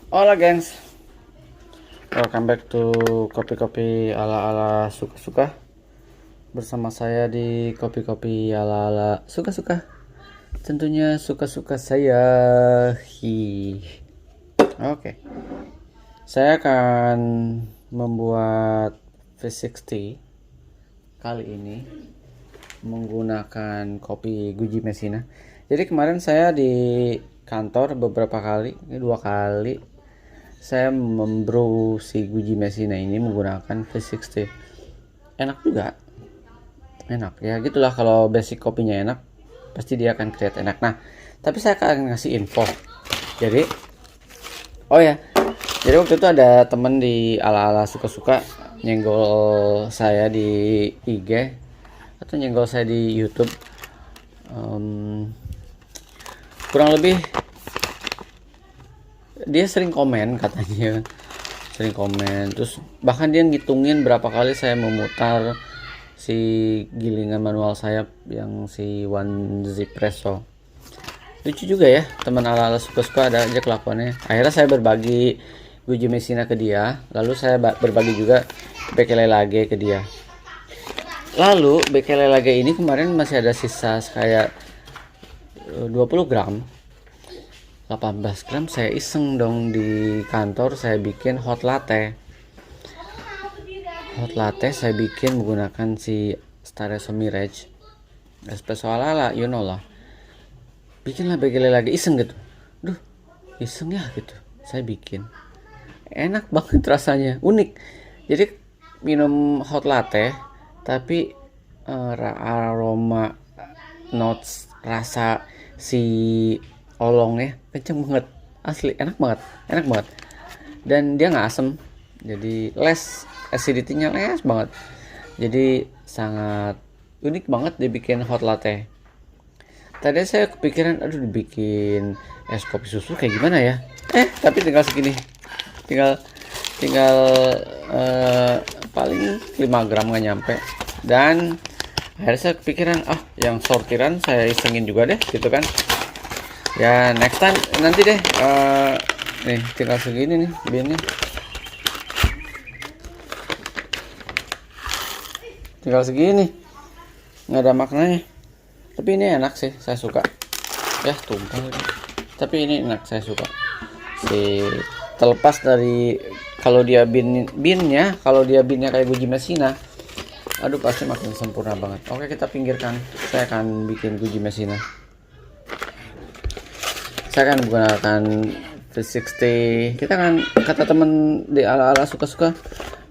Hola gengs, welcome back to kopi-kopi ala-ala suka-suka. Bersama saya di kopi-kopi ala-ala suka-suka. Tentunya suka-suka saya. Oke. Saya akan membuat V60 kali ini menggunakan kopi Guji Messina. Jadi kemarin saya di kantor beberapa kali, ini 2 kali saya membrew si Guji Messina ini menggunakan V60. Enak juga, enak ya, gitulah. Kalau basic kopinya enak pasti dia akan create enak. Nah, tapi saya akan ngasih info. Jadi jadi waktu itu ada temen di ala-ala suka-suka nyenggol saya di IG atau nyenggol saya di YouTube. Kurang lebih dia sering komen, katanya sering komen, terus bahkan dia ngitungin berapa kali saya memutar si gilingan manual sayap yang si One Zip Presso. Lucu juga ya, teman ala-ala suka-suka ada aja kelakuannya. Akhirnya saya berbagi Guji Messina ke dia, lalu saya berbagi juga Bekele Lage ke dia. Lalu Bekele Lage ini kemarin masih ada sisa kayak 20 gram, 18 gram. Saya iseng dong di kantor, saya bikin hot latte saya bikin menggunakan si Staresso Mirage espresso ala-ala, you know lah. Bikinlah Bekele Lage, iseng gitu. Iseng ya gitu, saya bikin. Enak banget rasanya, unik. Jadi minum hot latte tapi aroma notes rasa si olongnya kenceng banget, asli enak banget. Dan dia nggak asem, jadi less acidity-nya, less banget. Jadi sangat unik banget dibikin hot latte. Tadi saya kepikiran, aduh dibikin es kopi susu kayak gimana ya, tapi tinggal segini, tinggal paling 5 gram nggak nyampe. Dan akhirnya saya kepikiran, yang sortiran saya isengin juga deh gitu kan ya. Next time nanti deh, nih tinggal segini nih binnya, tinggal segini, nggak ada maknanya. Tapi ini enak sih, saya suka ya. Tumpah lagi, tapi ini enak, saya suka si, terlepas dari kalau dia binnya kayak Guji Messina, aduh pasti makin sempurna banget. Oke, kita pinggirkan, saya akan bikin Guji Messina. Saya akan menggunakan V60. Kita kan, kata temen di ala-ala suka-suka,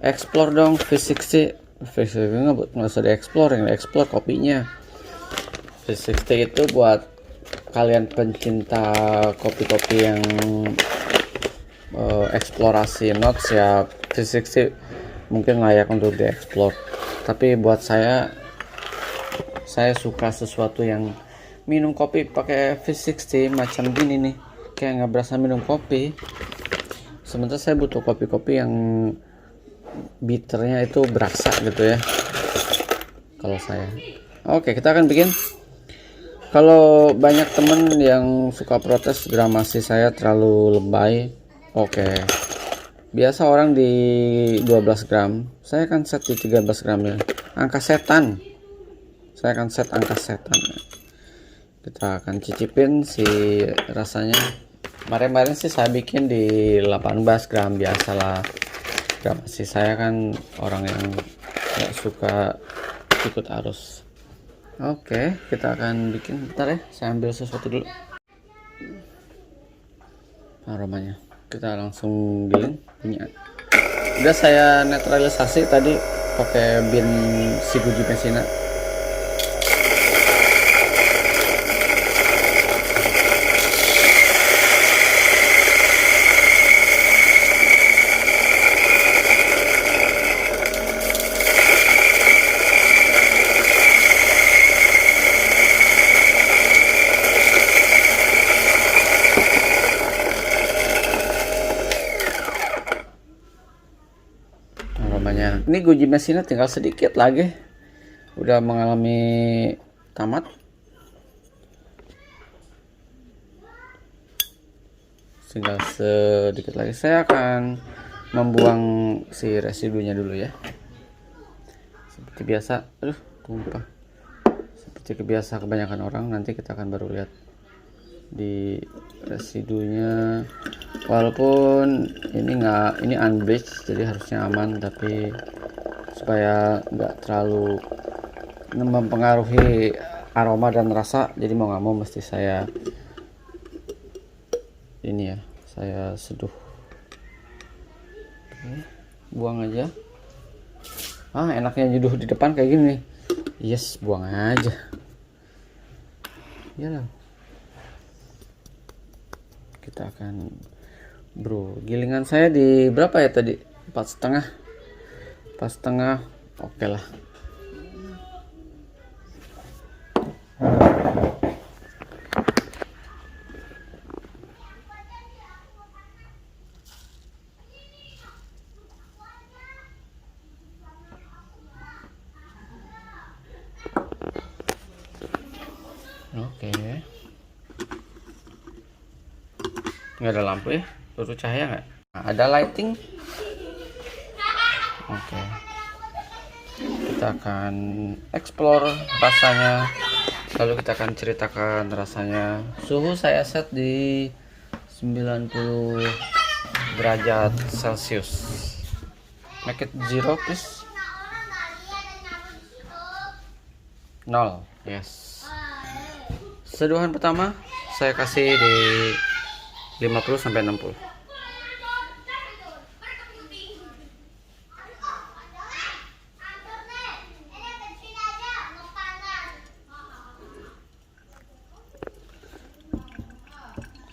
explore dong V60. V60 nggak usah di-explore, yang di-explore kopinya. V60 itu buat kalian pencinta kopi-kopi yang eksplorasi notes ya, V60 mungkin layak untuk dieksplor. Tapi buat saya suka sesuatu yang minum kopi pakai V60 macam gini nih, kayak nggak berasa minum kopi. Sementara saya butuh kopi-kopi yang bitternya itu berasa gitu ya, kalau saya. Oke, kita akan bikin. Kalau banyak temen yang suka protes gramasi saya terlalu lebay, oke, biasa orang di 12 gram, saya akan set di 13 gram ya. Angka setan, saya akan set angka setan. Kita akan cicipin si rasanya. Kemarin sih saya bikin di 18 gram, biasalah. Gramasi saya kan orang yang gak suka ikut arus. Oke, kita akan bikin. Bentar ya, saya ambil sesuatu dulu. Aromanya kita langsung giling. Udah saya netralisasi tadi pakai bin si Guji Messina. Ini Guji Messina tinggal sedikit lagi, udah mengalami tamat. tinggal sedikit lagi. Saya akan membuang si residunya dulu ya. Seperti biasa, aduh tumpah. Seperti kebiasa kebanyakan orang, nanti kita akan baru lihat di residunya. Walaupun ini unbleached, jadi harusnya aman, tapi supaya nggak terlalu mempengaruhi aroma dan rasa, jadi mau nggak mau mesti saya ini ya, saya seduh. Oke, buang aja. Enaknya nyeduh di depan kayak gini. Yes, buang aja. Ya, kita akan gilingan saya di berapa ya tadi? 4,5. 4,5. Oke lah. Oke. Nggak ada lampu ya? Turun cahaya nggak? Ada lighting. Oke. Kita akan explore rasanya. Lalu kita akan ceritakan rasanya. Suhu saya set di 90 derajat Celcius. Make it 0 please. 0. Yes. Seduhan pertama saya kasih di 50 sampai 60.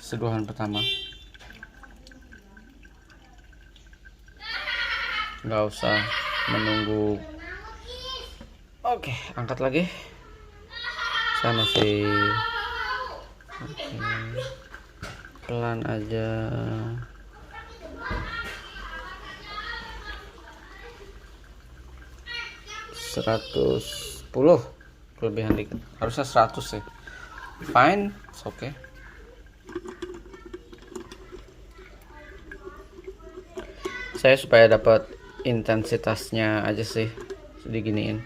Seduhan pertama. Nggak usah menunggu. Oke, angkat lagi. Saya masih pelan aja. "110 kelebihan dikit, harusnya 100 sih. Fine, it's okay. Saya supaya dapat intensitasnya aja sih diginiin,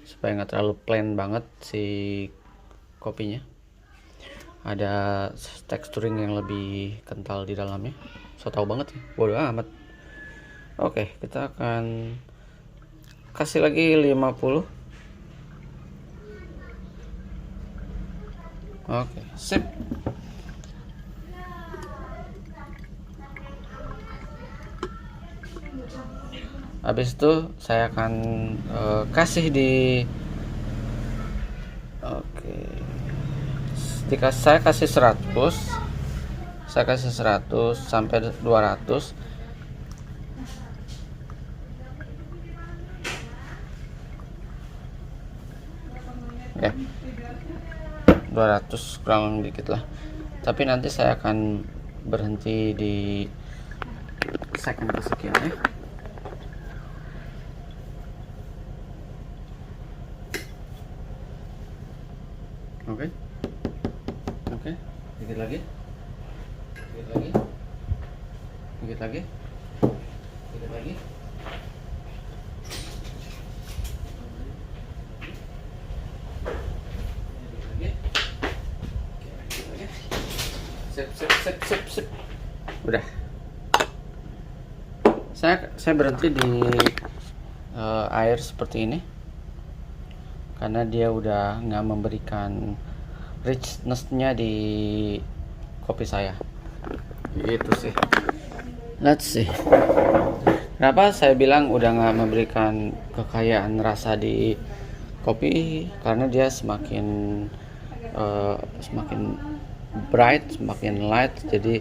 supaya nggak terlalu plain banget si kopinya. Ada texturing yang lebih kental di dalamnya. So tau banget ya, bodo amat. Oke, kita akan kasih lagi 50. Oke, sip. Habis itu saya akan kasih di saya kasih 100. Saya kasih 100 sampai 200. Ya. 200 kurang dikit lah. Tapi nanti saya akan berhenti di second kesekian ya. Oke. Oke, dikit lagi. Dikit lagi. Dikit lagi. Dikit lagi. Sip. Udah. Saya berhenti di air seperti ini karena dia udah nggak memberikan richness-nya di kopi saya. Gitu sih. Let's see. Kenapa saya bilang udah nggak memberikan kekayaan rasa di kopi? Karena dia semakin bright, semakin light, jadi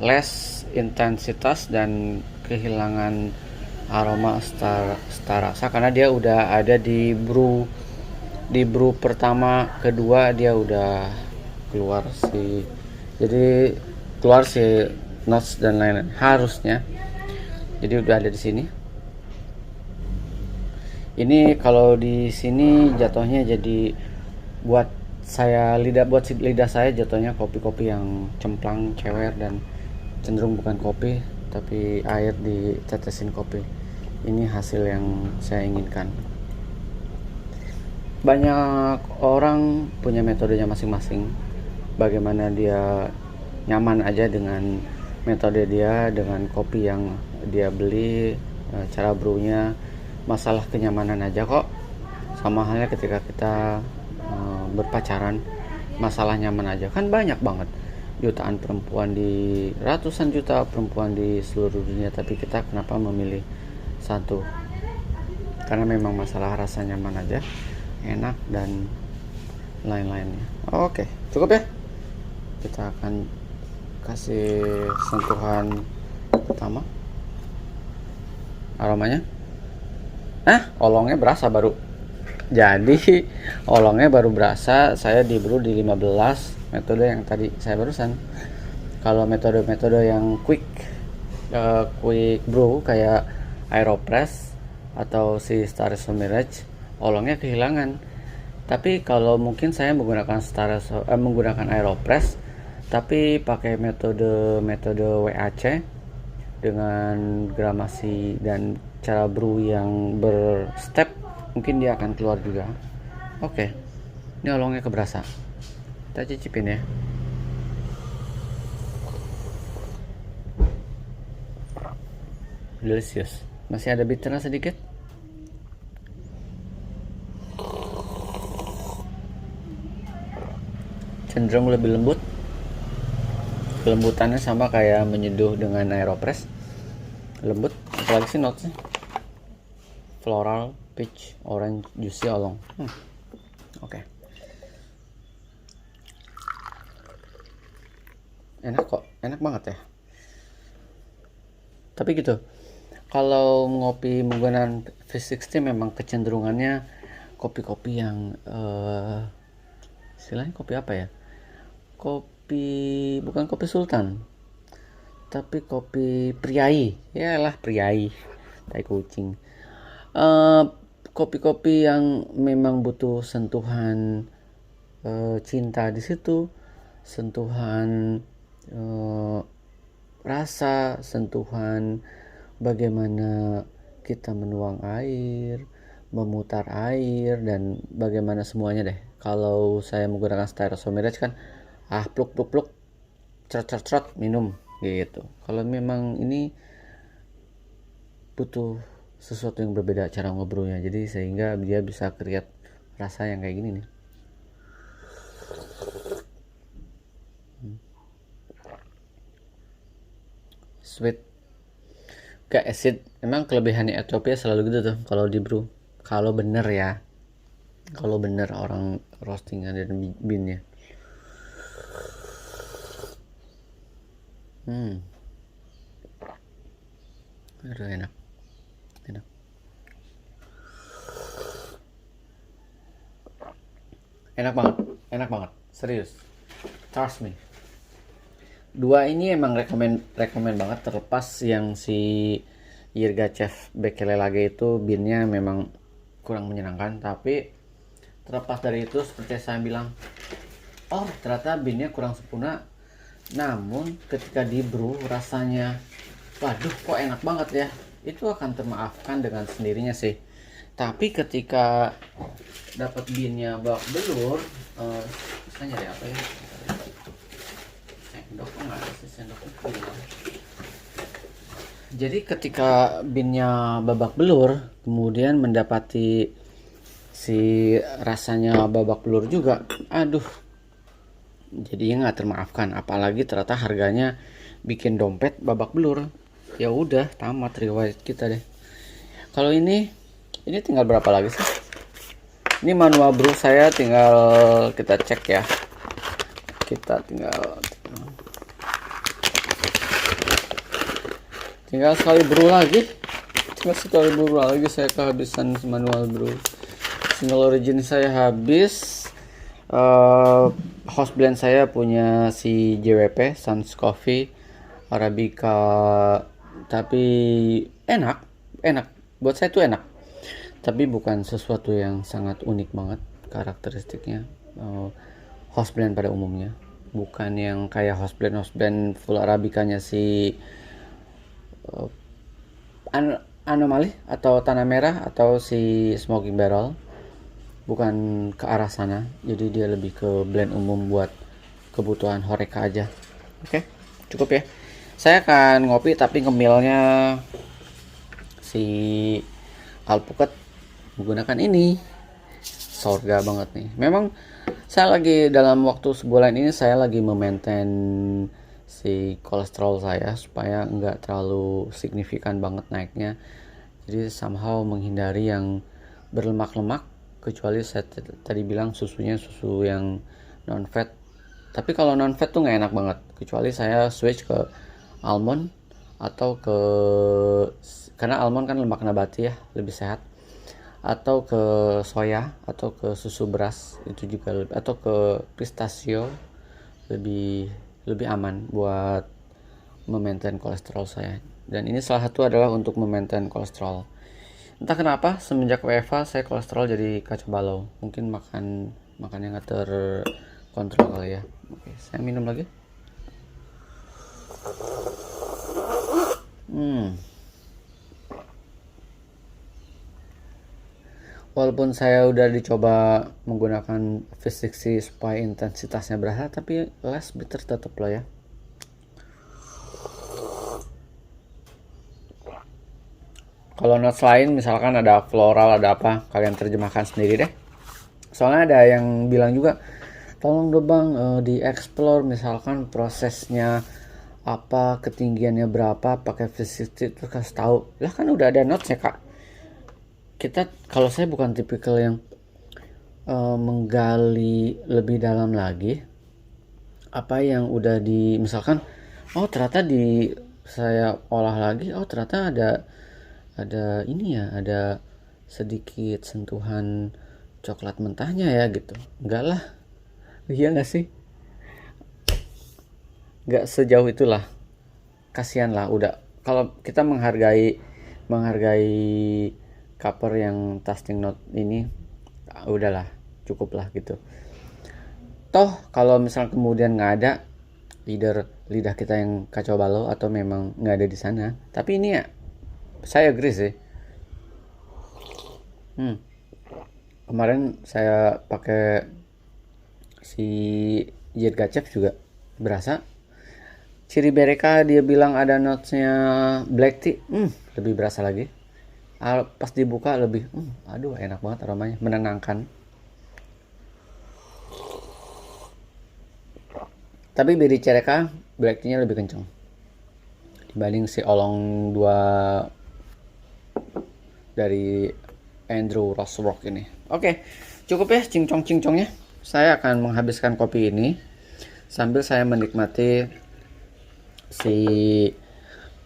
less intensitas dan kehilangan aroma star rasa karena dia udah ada di brew pertama, kedua dia udah keluar si notes dan lain-lain harusnya. Jadi udah ada di sini. Ini kalau di sini jatuhnya jadi buat buat lidah saya jatuhnya kopi-kopi yang cemplang, cewer, dan cenderung bukan kopi tapi air ditetesin kopi. Ini hasil yang saya inginkan. Banyak orang punya metodenya masing-masing, bagaimana dia nyaman aja dengan metode dia, dengan kopi yang dia beli, cara brewnya. Masalah kenyamanan aja kok, sama halnya ketika kita berpacaran, masalah nyaman aja kan. Banyak banget jutaan perempuan, ratusan juta perempuan di seluruh dunia, tapi kita kenapa memilih satu? Karena memang masalah rasa nyaman aja, enak, dan lain-lainnya. Oke, cukup ya. Kita akan kasih sentuhan pertama. Aromanya olongnya berasa baru. Jadi olongnya baru berasa. Saya di brew di 15 metode yang tadi saya barusan. Kalau metode-metode yang quick brew kayak Aeropress atau si Espresso Mirage, olongnya kehilangan. Tapi kalau mungkin saya menggunakan Aeropress tapi pakai metode WAC dengan gramasi dan cara brew yang berstep, mungkin dia akan keluar juga. Oke, ini olongnya keberasa. Kita cicipin ya. Delicious. Masih ada bitternya sedikit. Cenderung lebih lembut. Kelembutannya sama kayak menyeduh dengan Aeropress. Lembut. Apalagi sih notesnya? Floral, peach, orange, juicy, olong. Oke. Enak kok, enak banget ya. Tapi gitu, kalau ngopi menggunakan V60 memang kecenderungannya kopi-kopi yang istilahnya kopi apa ya? Bukan kopi sultan, tapi kopi priai. Yalah, priai, tai kucing. Kopi-kopi yang memang butuh sentuhan cinta di situ, sentuhan rasa, sentuhan bagaimana kita menuang air, memutar air, dan bagaimana semuanya deh. Kalau saya menggunakan Espresso Mirage kan pluk pluk pluk, cerot minum gitu. Kalau memang ini butuh sesuatu yang berbeda cara ngobrolnya, jadi sehingga dia bisa create rasa yang kayak gini nih. Sweet, gak acid. Emang kelebihannya Ethiopia selalu gitu tuh kalau di brew, kalau bener ya, kalau bener orang roastingnya dan beannya. Aduh, enak banget, serius, trust me. Dua ini emang rekomend banget, terlepas yang si Yirgachev Bekele lagi itu beannya memang kurang menyenangkan, tapi terlepas dari itu seperti saya bilang, ternyata beannya kurang sempurna, namun ketika di brew rasanya waduh kok enak banget ya, itu akan termaafkan dengan sendirinya sih. Tapi ketika dapat beannya babak belur, misalnya deh apa ya, sendok nggak ada sih, sendoknya. Jadi ketika beannya babak belur, kemudian mendapati si rasanya babak belur juga, aduh, jadinya nggak termaafkan. Apalagi ternyata harganya bikin dompet babak belur. Ya udah, tamat riwayat kita deh. Kalau ini tinggal berapa lagi sih? Ini manual brew saya, tinggal kita cek ya. Kita tinggal sekali brew lagi. Saya kehabisan manual brew. Single origin saya habis. House blend saya punya si JWP Sans Coffee Arabica, tapi enak buat saya tuh enak, tapi bukan sesuatu yang sangat unik banget karakteristiknya. house blend pada umumnya, bukan yang kayak house blend full arabikanya si Anomaly atau Tanah Merah atau si Smoking Barrel, bukan ke arah sana. Jadi dia lebih ke blend umum buat kebutuhan Horeca aja. Oke, cukup ya. Saya akan ngopi tapi ngemilnya si alpukat menggunakan ini. Sorga banget nih. Memang saya lagi dalam waktu sebulan ini saya lagi memaintain si kolesterol saya supaya nggak terlalu signifikan banget naiknya. Jadi somehow menghindari yang berlemak-lemak, kecuali saya tadi bilang susunya susu yang non fat. Tapi kalau non fat tuh nggak enak banget, kecuali saya switch ke almond atau ke, karena almond kan lemak nabati ya, lebih sehat, atau ke soya atau ke susu beras itu juga, atau ke pistachio, lebih aman buat memaintain kolesterol saya. Dan ini salah satu adalah untuk memaintain kolesterol. Entah kenapa semenjak WFA saya kolesterol jadi kacau balau. Mungkin makannya nggak terkontrol kali ya. Oke, saya minum lagi. Walaupun saya udah dicoba menggunakan V60 supaya intensitasnya berasa, tapi less bitter tetap lah ya. Kalau notes lain misalkan ada floral, ada apa, kalian terjemahkan sendiri deh. Soalnya ada yang bilang juga, tolong dong bang di explore misalkan prosesnya apa, ketinggiannya berapa, pakai V60 terus kasih tahu. Lah kan udah ada notesnya kak. Kita, kalau saya bukan tipikal yang menggali lebih dalam lagi apa yang udah di, misalkan oh ternyata di saya olah lagi, oh ternyata ada ini ya, ada sedikit sentuhan coklat mentahnya ya gitu. Enggak lah, iya nggak sih, nggak sejauh itulah, kasihan lah. Udah, kalau kita menghargai cover yang tasting note ini, udahlah, cukup lah gitu. Toh kalau misal kemudian nggak ada, either lidah kita yang kacau balau atau memang nggak ada di sana. Tapi ini ya, saya agree sih. Kemarin saya pakai si Jet Gacep juga berasa. Ciri Bereka dia bilang ada notesnya black tea, lebih berasa lagi. Pas dibuka lebih, aduh enak banget aromanya, menenangkan. Tapi beri Cereka black tea-nya lebih kenceng dibanding si Olong 2 dari Andrew Roserock ini. Oke, cukup ya cincong-cincongnya. Saya akan menghabiskan kopi ini sambil saya menikmati si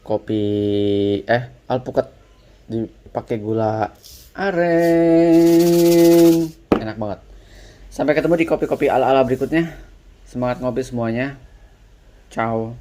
kopi alpukat dipakai gula aren, enak banget. Sampai ketemu di kopi-kopi ala-ala berikutnya. Semangat ngopi semuanya. Ciao.